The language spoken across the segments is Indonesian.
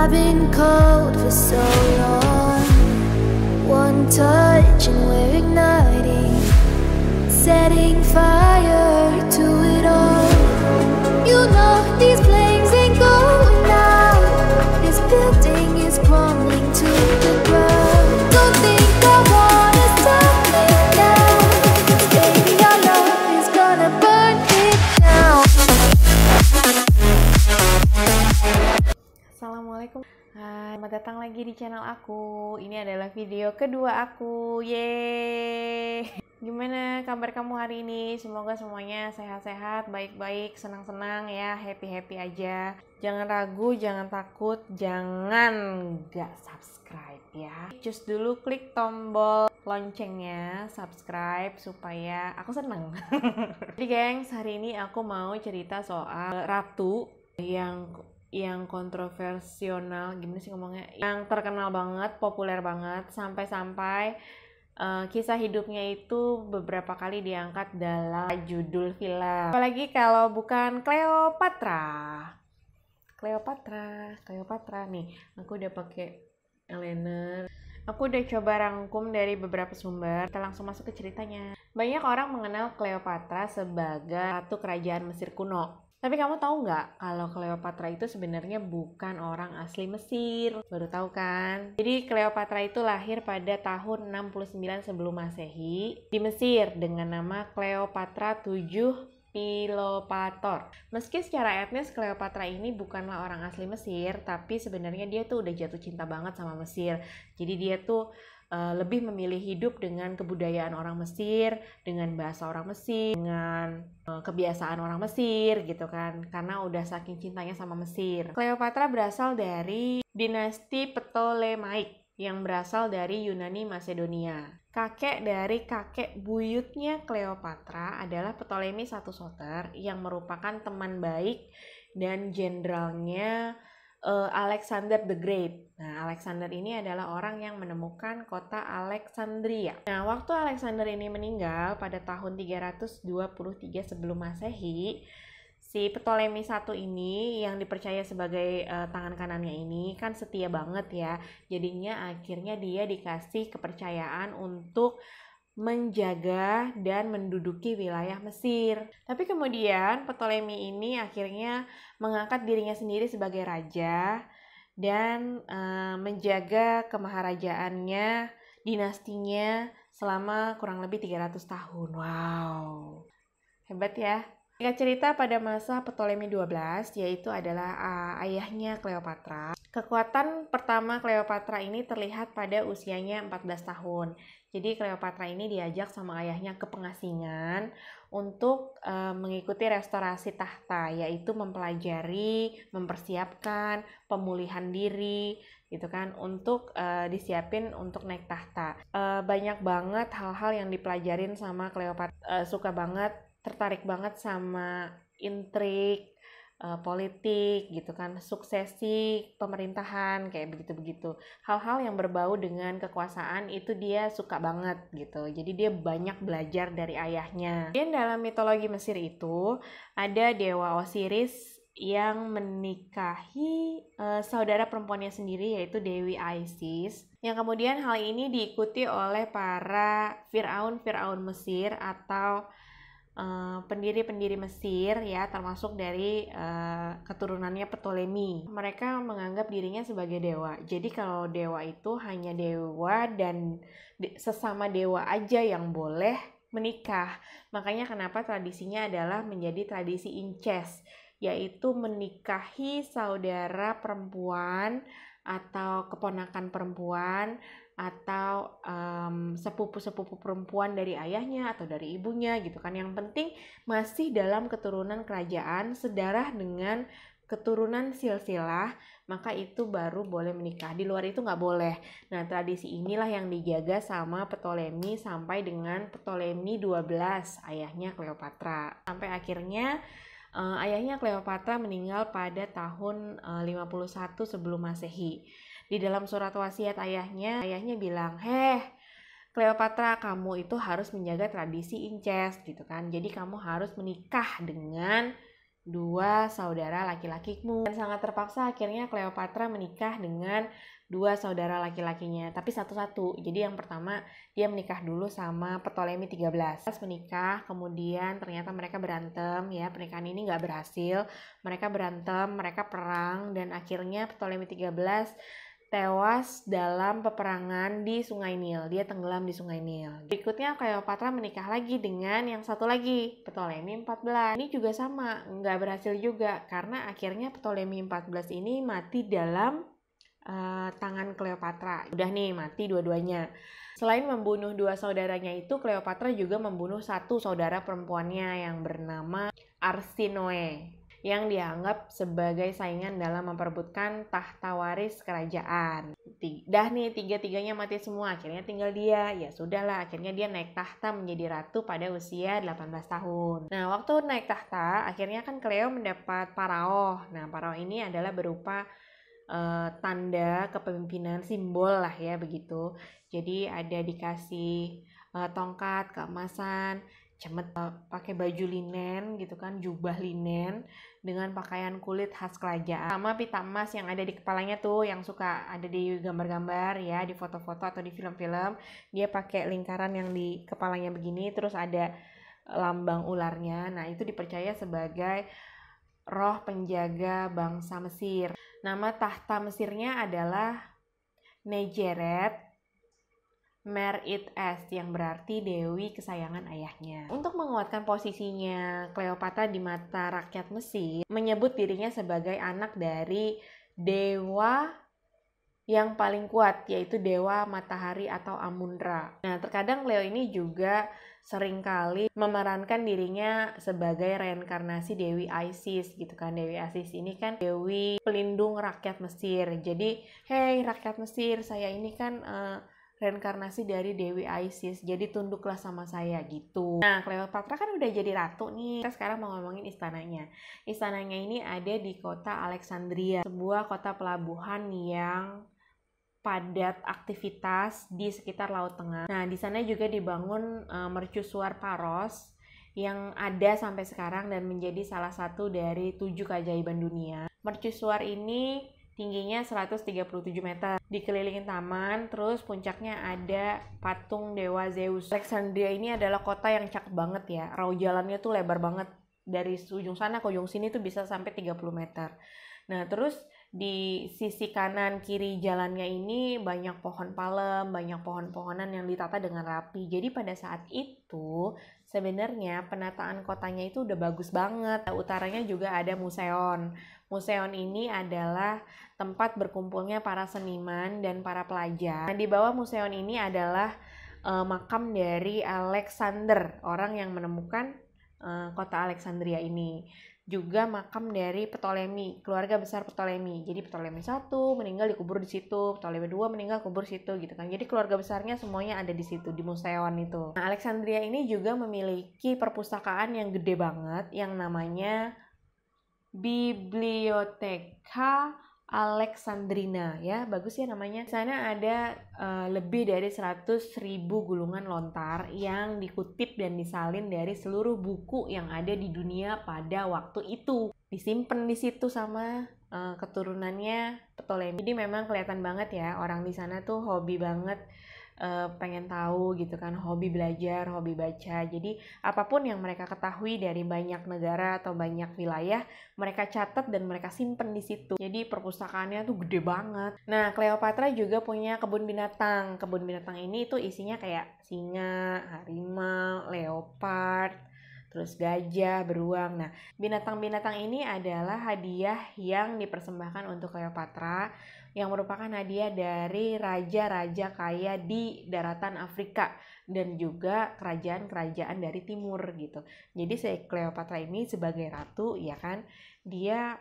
I've been cold for so long. One touch and we're igniting, setting fire to it all. You know these flames ain't going out. This building is crumbling to the ground. Don't think I wanna stop it now, 'cause baby our love is gonna burn it down. Assalamualaikum. Hai, selamat datang lagi di channel aku. Ini adalah video kedua aku. Yeay. Gimana kabar kamu hari ini? Semoga semuanya sehat-sehat, baik-baik, senang-senang ya, happy-happy aja. Jangan ragu, jangan takut, jangan nggak subscribe ya. Cus dulu klik tombol loncengnya, subscribe supaya aku seneng. Jadi gengs, hari ini aku mau cerita soal ratu yang kontroversial, gimana sih ngomongnya, yang terkenal banget, populer banget, sampai-sampai kisah hidupnya itu beberapa kali diangkat dalam judul film. Apalagi kalau bukan Cleopatra nih. Aku udah pakai eyeliner. Aku udah coba rangkum dari beberapa sumber. Kita langsung masuk ke ceritanya. Banyak orang mengenal Cleopatra sebagai ratu kerajaan Mesir kuno. Tapi kamu tahu nggak kalau Cleopatra itu sebenarnya bukan orang asli Mesir? Baru tahu kan? Jadi Cleopatra itu lahir pada tahun 69 sebelum Masehi di Mesir dengan nama Cleopatra VII Philopator. Meski secara etnis Cleopatra ini bukanlah orang asli Mesir, tapi sebenarnya dia tuh udah jatuh cinta banget sama Mesir. Jadi dia tuh lebih memilih hidup dengan kebudayaan orang Mesir, dengan bahasa orang Mesir, dengan kebiasaan orang Mesir gitu kan, karena udah saking cintanya sama Mesir. Cleopatra berasal dari dinasti Ptolemaic yang berasal dari Yunani Macedonia. Kakek dari kakek buyutnya Cleopatra adalah Ptolemy I Soter yang merupakan teman baik dan jenderalnya Alexander the Great. Nah, Alexander ini adalah orang yang menemukan kota Alexandria. Nah, waktu Alexander ini meninggal pada tahun 323 sebelum Masehi, si Ptolemy I ini yang dipercaya sebagai tangan kanannya ini kan setia banget ya. Jadinya akhirnya dia dikasih kepercayaan untuk menjaga dan menduduki wilayah Mesir. Tapi kemudian Ptolemy ini akhirnya mengangkat dirinya sendiri sebagai raja dan menjaga kemaharajaannya, dinastinya selama kurang lebih 300 tahun. Wow, hebat ya. Singkat cerita, pada masa Ptolemy XII, yaitu adalah ayahnya Cleopatra. Kekuatan pertama Cleopatra ini terlihat pada usianya 14 tahun. Jadi Cleopatra ini diajak sama ayahnya ke pengasingan untuk mengikuti restorasi tahta, yaitu mempelajari, mempersiapkan pemulihan diri gitu kan, untuk disiapin untuk naik tahta. Banyak banget hal-hal yang dipelajarin sama Cleopatra, suka banget, tertarik banget sama intrik politik gitu kan, suksesi pemerintahan kayak begitu-begitu. Hal-hal yang berbau dengan kekuasaan itu dia suka banget gitu. Jadi dia banyak belajar dari ayahnya. Dan dalam mitologi Mesir itu ada dewa Osiris yang menikahi saudara perempuannya sendiri, yaitu Dewi Isis, yang kemudian hal ini diikuti oleh para Firaun Mesir atau pendiri-pendiri Mesir ya, termasuk dari keturunannya Ptolemy. Mereka menganggap dirinya sebagai dewa. Jadi kalau dewa itu hanya dewa dan sesama dewa aja yang boleh menikah. Makanya kenapa tradisinya adalah menjadi tradisi incest, yaitu menikahi saudara perempuan atau keponakan perempuan atau sepupu-sepupu perempuan dari ayahnya atau dari ibunya gitu kan. Yang penting masih dalam keturunan kerajaan sedarah dengan keturunan silsilah, maka itu baru boleh menikah. Di luar itu nggak boleh. Nah, tradisi inilah yang dijaga sama Ptolemy sampai dengan Ptolemy XII, ayahnya Cleopatra. Sampai akhirnya ayahnya Cleopatra meninggal pada tahun 51 sebelum Masehi. Di dalam surat wasiat ayahnya bilang, Cleopatra, kamu itu harus menjaga tradisi incest gitu kan. Jadi kamu harus menikah dengan dua saudara laki-lakimu. Dan sangat terpaksa akhirnya Cleopatra menikah dengan dua saudara laki-lakinya, tapi satu-satu. Jadi yang pertama dia menikah dulu sama Ptolemy 13. Menikah, kemudian ternyata mereka berantem ya, pernikahan ini nggak berhasil. Mereka berantem, mereka perang, dan akhirnya Ptolemy 13 tewas dalam peperangan di Sungai Nil. Dia tenggelam di Sungai Nil. Berikutnya Cleopatra menikah lagi dengan yang satu lagi, Ptolemy 14. Ini juga sama, nggak berhasil juga karena akhirnya Ptolemy 14 ini mati dalam tangan Cleopatra. Udah nih, mati dua-duanya. Selain membunuh dua saudaranya itu, Cleopatra juga membunuh satu saudara perempuannya yang bernama Arsinoe, yang dianggap sebagai saingan dalam memperebutkan tahta waris kerajaan. Dah nih, tiga-tiganya mati semua, akhirnya tinggal dia. Ya sudahlah, akhirnya dia naik tahta menjadi ratu pada usia 18 tahun. Nah, waktu naik tahta, akhirnya kan Cleo mendapat paraoh. Nah, paraoh ini adalah berupa tanda kepemimpinan, simbol lah ya begitu. Jadi ada dikasih tongkat keemasan, cemet, pakai baju linen gitu kan, jubah linen dengan pakaian kulit khas kerajaan, sama pita emas yang ada di kepalanya tuh, yang suka ada di gambar-gambar ya, di foto-foto atau di film-film. Dia pakai lingkaran yang di kepalanya begini, terus ada lambang ularnya. Nah, itu dipercaya sebagai roh penjaga bangsa Mesir. Nama tahta Mesirnya adalah Negeret Mer-it-est, yang berarti Dewi kesayangan ayahnya. Untuk menguatkan posisinya Cleopatra di mata rakyat Mesir, menyebut dirinya sebagai anak dari dewa yang paling kuat, yaitu dewa matahari atau Amun-Ra. Nah, terkadang Cleo ini juga seringkali memerankan dirinya sebagai reinkarnasi Dewi Isis gitu kan. Dewi Isis ini kan dewi pelindung rakyat Mesir. Jadi, hey rakyat Mesir, saya ini kan reinkarnasi dari Dewi Isis, jadi tunduklah sama saya gitu. Nah, Cleopatra kan udah jadi ratu nih. Kita sekarang mau ngomongin istananya. Istananya ini ada di kota Alexandria, sebuah kota pelabuhan yang padat aktivitas di sekitar Laut Tengah. Nah, di sana juga dibangun mercusuar Paros yang ada sampai sekarang dan menjadi salah satu dari 7 keajaiban dunia. Mercusuar ini tingginya 137 meter, dikelilingin taman, terus puncaknya ada patung dewa Zeus. Alexandria ini adalah kota yang cakep banget ya. Rauh jalannya tuh lebar banget, dari ujung sana ke ujung sini tuh bisa sampai 30 meter. Nah, terus di sisi kanan kiri jalannya ini banyak pohon palem, banyak pohon-pohonan yang ditata dengan rapi. Jadi pada saat itu sebenarnya penataan kotanya itu udah bagus banget. Utaranya juga ada museon. Museon ini adalah tempat berkumpulnya para seniman dan para pelajar. Nah, di bawah museon ini adalah makam dari Alexander, orang yang menemukan kota Alexandria ini. Juga makam dari Ptolemy, keluarga besar Ptolemy. Jadi Ptolemy 1 meninggal dikubur di situ, Ptolemy 2 meninggal kubur situ gitu kan. Jadi keluarga besarnya semuanya ada di situ, di museon itu. Nah, Alexandria ini juga memiliki perpustakaan yang gede banget yang namanya Bibliotheca Alexandrina ya, bagus ya namanya. Di sana ada lebih dari 100.000 gulungan lontar yang dikutip dan disalin dari seluruh buku yang ada di dunia pada waktu itu. Disimpan di situ sama keturunannya Ptolemy. Jadi memang kelihatan banget ya, orang di sana tuh hobi banget pengen tahu gitu kan, hobi belajar, hobi baca. Jadi apapun yang mereka ketahui dari banyak negara atau banyak wilayah, mereka catat dan mereka simpen di situ. Jadi perpustakaannya tuh gede banget. Nah, Cleopatra juga punya kebun binatang. Kebun binatang ini tuh isinya kayak singa, harimau, leopard, terus gajah, beruang. Nah, binatang-binatang ini adalah hadiah yang dipersembahkan untuk Cleopatra, yang merupakan hadiah dari raja-raja kaya di daratan Afrika dan juga kerajaan-kerajaan dari timur gitu. Jadi si Cleopatra ini sebagai ratu ya kan, dia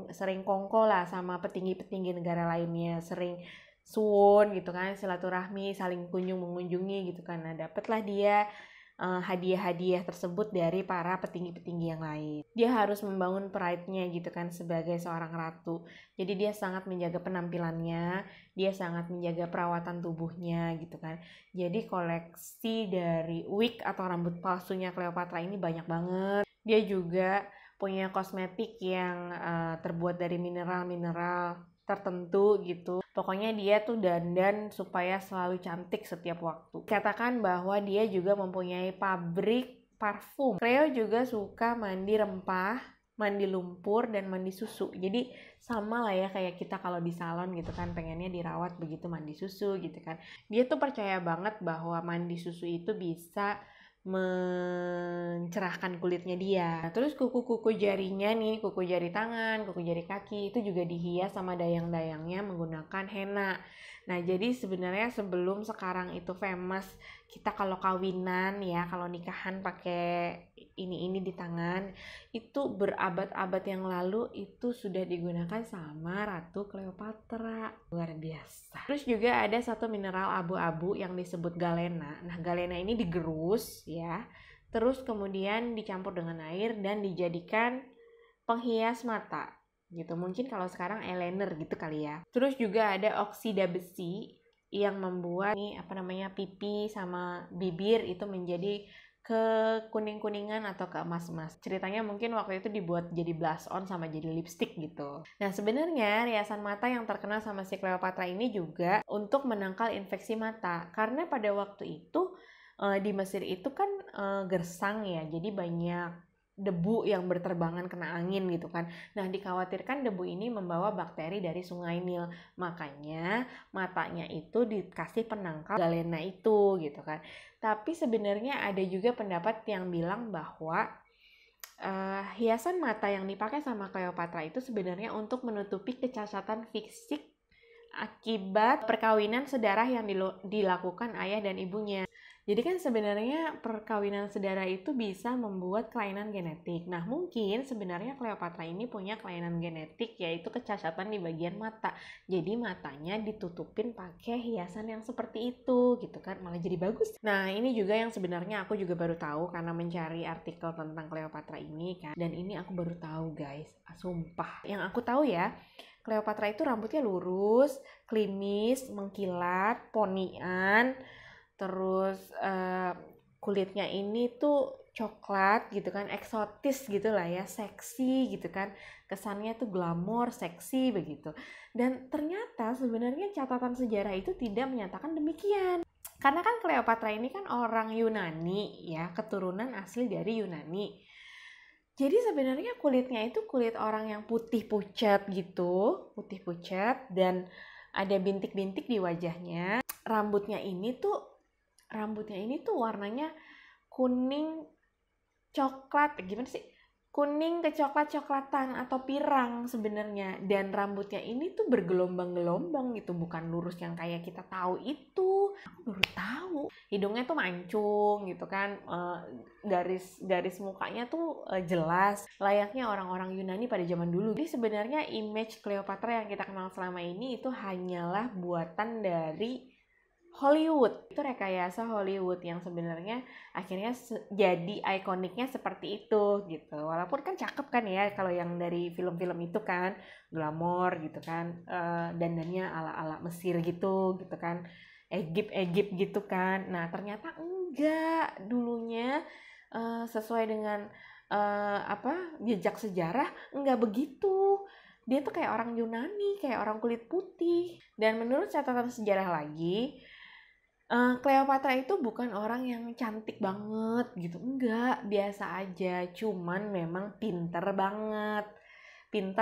sering kongko lah sama petinggi-petinggi negara lainnya, sering suwun gitu kan, silaturahmi, saling kunjung mengunjungi gitu kan. Nah, dapatlah dia hadiah-hadiah tersebut dari para petinggi-petinggi yang lain. Dia harus membangun pride-nya gitu kan sebagai seorang ratu. Jadi dia sangat menjaga penampilannya, dia sangat menjaga perawatan tubuhnya gitu kan. Jadi koleksi dari wig atau rambut palsunya Cleopatra ini banyak banget. Dia juga punya kosmetik yang terbuat dari mineral-mineral tertentu gitu. Pokoknya dia tuh dandan supaya selalu cantik setiap waktu. Katakan bahwa dia juga mempunyai pabrik parfum. Cleo juga suka mandi rempah, mandi lumpur, dan mandi susu. Jadi sama lah ya kayak kita kalau di salon gitu kan, pengennya dirawat begitu mandi susu gitu kan. Dia tuh percaya banget bahwa mandi susu itu bisa mencerahkan kulitnya dia. Terus kuku-kuku jarinya nih, kuku jari tangan, kuku jari kaki itu juga dihias sama dayang-dayangnya menggunakan henna. Nah, jadi sebenarnya sebelum sekarang itu famous, kita kalau kawinan ya, kalau nikahan pakai ini di tangan, itu berabad-abad yang lalu itu sudah digunakan sama Ratu Cleopatra. Luar biasa. Terus juga ada satu mineral abu-abu yang disebut galena. Nah, galena ini digerus ya, terus kemudian dicampur dengan air dan dijadikan penghias mata gitu. Mungkin kalau sekarang eyeliner gitu kali ya. Terus juga ada oksida besi yang membuat pipi sama bibir itu menjadi kekuning-kuningan atau keemas-emas. Ceritanya mungkin waktu itu dibuat jadi blush on sama jadi lipstick gitu. Nah, sebenarnya riasan mata yang terkenal sama si Cleopatra ini juga untuk menangkal infeksi mata. Karena pada waktu itu di Mesir itu kan gersang ya, jadi banyak debu yang berterbangan kena angin gitu kan. Nah, dikhawatirkan debu ini membawa bakteri dari sungai Nil. Makanya matanya itu dikasih penangkal galena itu gitu kan. Tapi sebenarnya ada juga pendapat yang bilang bahwa hiasan mata yang dipakai sama Cleopatra itu sebenarnya untuk menutupi kecacatan fisik akibat perkawinan sedarah yang dilakukan ayah dan ibunya. Jadi kan sebenarnya perkawinan sedarah itu bisa membuat kelainan genetik. Nah, mungkin sebenarnya Cleopatra ini punya kelainan genetik, yaitu kecacatan di bagian mata. Jadi matanya ditutupin pakai hiasan yang seperti itu gitu kan, malah jadi bagus. Nah, ini juga yang sebenarnya aku juga baru tahu karena mencari artikel tentang Cleopatra ini kan. Dan ini aku baru tahu guys, sumpah. Yang aku tahu ya, Cleopatra itu rambutnya lurus, klimis, mengkilat, ponian. Terus kulitnya ini tuh coklat gitu kan, eksotis gitu lah ya, seksi gitu kan, kesannya tuh glamor, seksi begitu. Dan ternyata sebenarnya catatan sejarah itu tidak menyatakan demikian. Karena kan Cleopatra ini kan orang Yunani ya, keturunan asli dari Yunani. Jadi sebenarnya kulitnya itu kulit orang yang putih pucat gitu, putih pucat, dan ada bintik-bintik di wajahnya. Rambutnya ini tuh warnanya kuning coklat, gimana sih? Kuning ke coklat-coklatan atau pirang sebenarnya. Dan rambutnya ini tuh bergelombang-gelombang gitu, bukan lurus yang kayak kita tahu itu. Aku baru tahu. Hidungnya tuh mancung gitu kan, garis mukanya tuh jelas, layaknya orang-orang Yunani pada zaman dulu. Jadi sebenarnya image Cleopatra yang kita kenal selama ini itu hanyalah buatan dari Hollywood. Itu rekayasa Hollywood yang sebenarnya akhirnya jadi ikoniknya seperti itu gitu. Walaupun kan cakep kan ya kalau yang dari film-film itu kan, glamor gitu kan, dandannya ala-ala Mesir gitu kan, Egypt gitu kan. Nah, ternyata enggak, dulunya sesuai dengan jejak sejarah enggak begitu. Dia tuh kayak orang Yunani, kayak orang kulit putih. Dan menurut catatan sejarah lagi, Cleopatra itu bukan orang yang cantik banget gitu, enggak, biasa aja, cuman memang pinter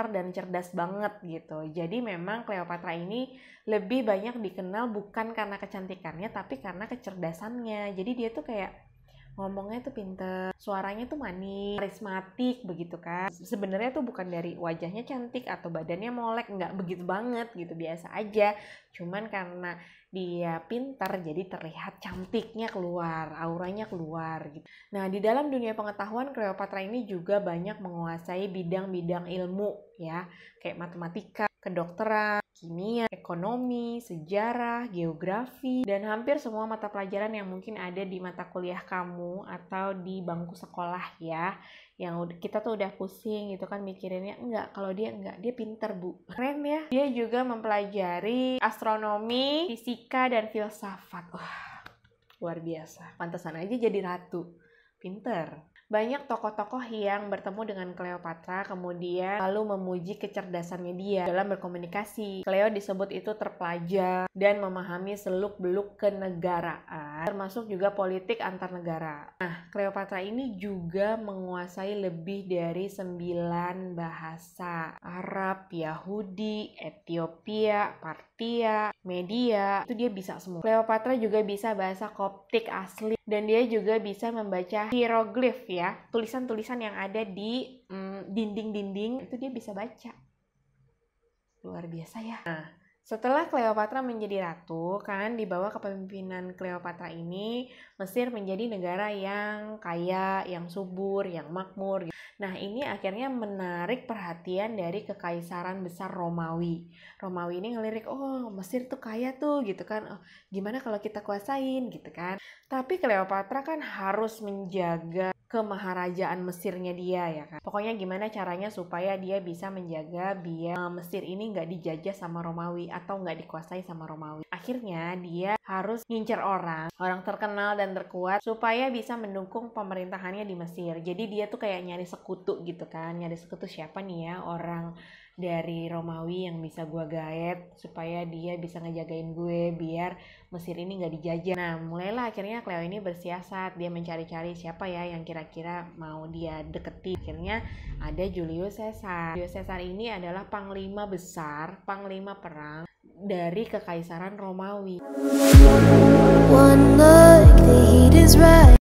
dan cerdas banget gitu. Jadi memang Cleopatra ini lebih banyak dikenal bukan karena kecantikannya, tapi karena kecerdasannya. Jadi dia tuh kayak ngomongnya tuh pinter, suaranya tuh manis, karismatik begitu kan. Sebenarnya tuh bukan dari wajahnya cantik atau badannya molek, nggak begitu banget gitu, biasa aja. Cuman karena dia pintar jadi terlihat cantiknya keluar, auranya keluar gitu. Nah, di dalam dunia pengetahuan Cleopatra ini juga banyak menguasai bidang-bidang ilmu ya, kayak matematika, kedokteran, kimia, ekonomi, sejarah, geografi, dan hampir semua mata pelajaran yang mungkin ada di mata kuliah kamu atau di bangku sekolah ya. Yang kita tuh udah pusing gitu kan mikirinnya, enggak, kalau dia enggak, dia pinter bu. Keren ya. Dia juga mempelajari astronomi, fisika, dan filsafat. Wah, luar biasa. Pantesan aja jadi ratu. Pinter. Banyak tokoh-tokoh yang bertemu dengan Cleopatra kemudian lalu memuji kecerdasannya dia dalam berkomunikasi. Cleo disebut itu terpelajar dan memahami seluk-beluk kenegaraan, termasuk juga politik antar negara. Nah, Cleopatra ini juga menguasai lebih dari 9 bahasa: Arab, Yahudi, Ethiopia, Partia, Media, itu dia bisa semua. Cleopatra juga bisa bahasa Koptik asli dan dia juga bisa membaca hieroglif ya, tulisan-tulisan yang ada di dinding-dinding, itu dia bisa baca. Luar biasa ya. Nah, setelah Cleopatra menjadi ratu, kan di bawah kepemimpinan Cleopatra ini, Mesir menjadi negara yang kaya, yang subur, yang makmur. Nah, ini akhirnya menarik perhatian dari Kekaisaran Besar Romawi. Romawi ini ngelirik, oh Mesir tuh kaya tuh gitu kan, oh, gimana kalau kita kuasain gitu kan. Tapi Cleopatra kan harus menjaga kemaharajaan Mesirnya dia ya kan. Pokoknya gimana caranya supaya dia bisa menjaga biar Mesir ini nggak dijajah sama Romawi atau nggak dikuasai sama Romawi. Akhirnya dia harus ngincer orang terkenal dan terkuat supaya bisa mendukung pemerintahannya di Mesir. Jadi dia tuh kayak nyari sekutu gitu kan. Nyari sekutu siapa nih ya orang dari Romawi yang bisa gue gaet supaya dia bisa ngejagain gue biar Mesir ini nggak dijajah. Nah, mulailah akhirnya Cleo ini bersiasat. Dia mencari-cari siapa ya yang kira-kira mau dia deketi. Akhirnya ada Julius Caesar. Julius Caesar ini adalah panglima besar, panglima perang dari Kekaisaran Romawi. One look, the heat is right.